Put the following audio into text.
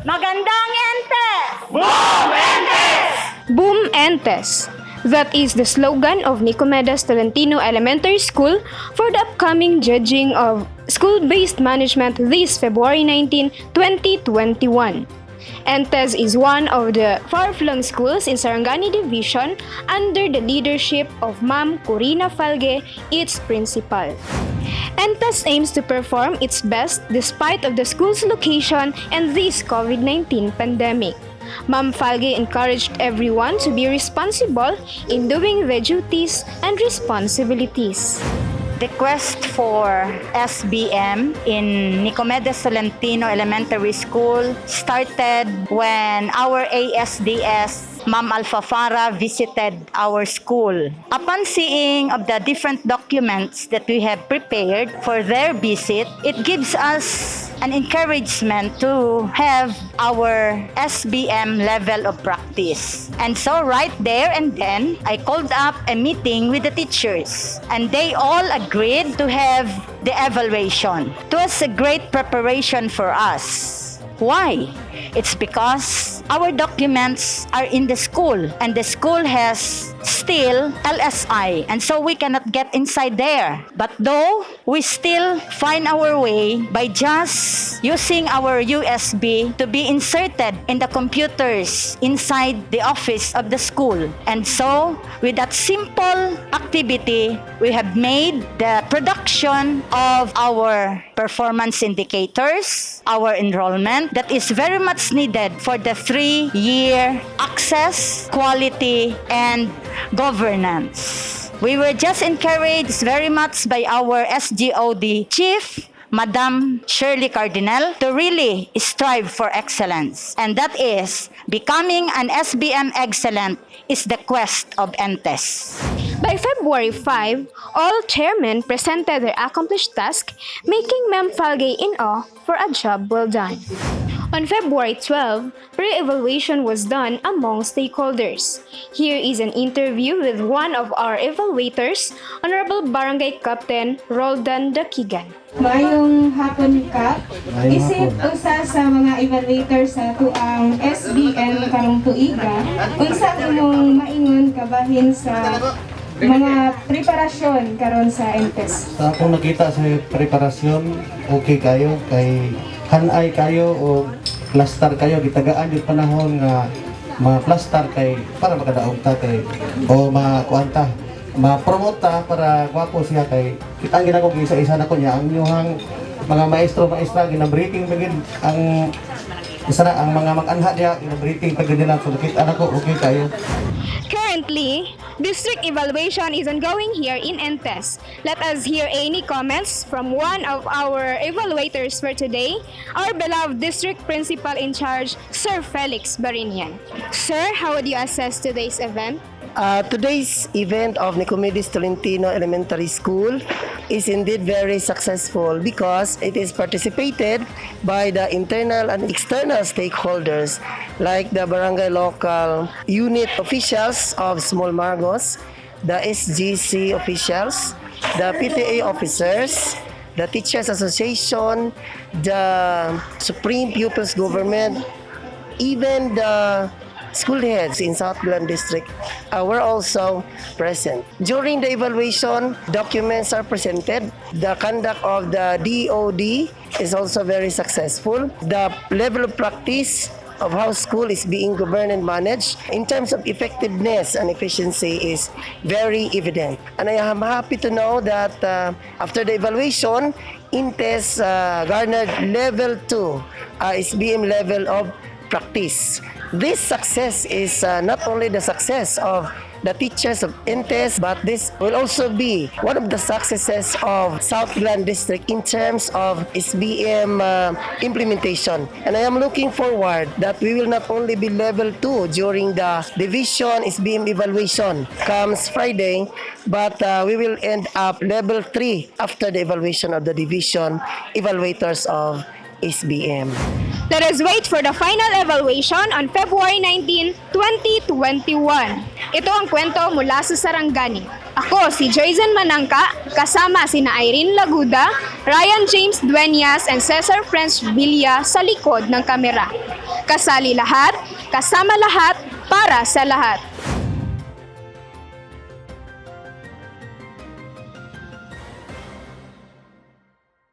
Magandang entes! Boom Entes! Boom Entes. That is the slogan of Nicomedes Tolentino Elementary School for the upcoming judging of school-based management this February 19, 2021. Entes is one of the far-flung schools in Sarangani Division under the leadership of Ma'am Corina Falge, its principal. Entes aims to perform its best despite of the school's location and this COVID-19 pandemic. Ma'am Falge encouraged everyone to be responsible in doing their duties and responsibilities. The quest for SBM in Nicomedes Tolentino Elementary School started when our ASDS Ma'am Alfafara visited our school. Upon seeing of the different documents that we have prepared for their visit, it gives us an encouragement to have our SBM level of practice. And so right there and then, I called up a meeting with the teachers and they all agreed to have the evaluation. It was a great preparation for us. Why? It's because our documents are in the school and the school has still LSI and so we cannot get inside there. But though, we still find our way by just using our USB to be inserted in the computers inside the office of the school. And so, with that simple activity, we have made the production of our performance indicators, our enrollment, that is very much needed for the 3-year access, quality, and governance. We were just encouraged very much by our SGOD chief, Madam Shirley Cardinal, to really strive for excellence. And that is, becoming an SBM excellent is the quest of Entes. By February 5, all chairmen presented their accomplished task, making Ma'am Falge in awe for a job well done. On February 12, pre-evaluation was done among stakeholders. Here is an interview with one of our evaluators, Honorable Barangay Captain Roldan Dakigan. Mayong hapon Kap, isip usa sa mga evaluators sa tuang SBM karong tuiga, unsa imong maingon kabahin sa mga preparasyon karon sa Entes? Sa akong nakita sa preparasyon, okay kayo, kay hanay kayo o plaster kayo, gitagaan yung panahon nga mga plaster kay para makadaog ta kay o makuanta, ma-promote ta para gwapo siya kay kita ang ginako isa-isa na ko niya ang inyong mga maestra gina-briefing pagid ang isa na ang mga mag-anha diya gina-briefing pagid nila so nakita na ko okay kayo. Currently, district evaluation is ongoing here in Entes. Let us hear any comments from one of our evaluators for today, our beloved district principal in charge, Sir Felix Barinian. Sir, how would you assess today's event? Today's event of Nicomedes Tolentino Elementary School is indeed very successful because it is participated by the internal and external stakeholders like the barangay local unit officials of Small Margos, the SGC officials, the PTA officers, the Teachers Association, the Supreme Pupils Government, even the school heads in South Glen District were also present. During the evaluation, documents are presented. The conduct of the DOD is also very successful. The level of practice of how school is being governed and managed in terms of effectiveness and efficiency is very evident. And I am happy to know that after the evaluation, Intes garnered level 2 SBM level of practice. This success is not only the success of the teachers of Intes, but this will also be one of the successes of South Glen District in terms of SBM implementation. And I am looking forward that we will not only be level 2 during the division SBM evaluation comes Friday, but we will end up level 3 after the evaluation of the division evaluators of SBM. Let us wait for the final evaluation on February 19, 2021. Ito ang kwento mula sa Sarangani. Ako si Joyzen Manangka, kasama sina Irene Laguda, Ryan James Dueñas, and Cesar French Villa sa likod ng kamera. Kasali lahat, kasama lahat, para sa lahat.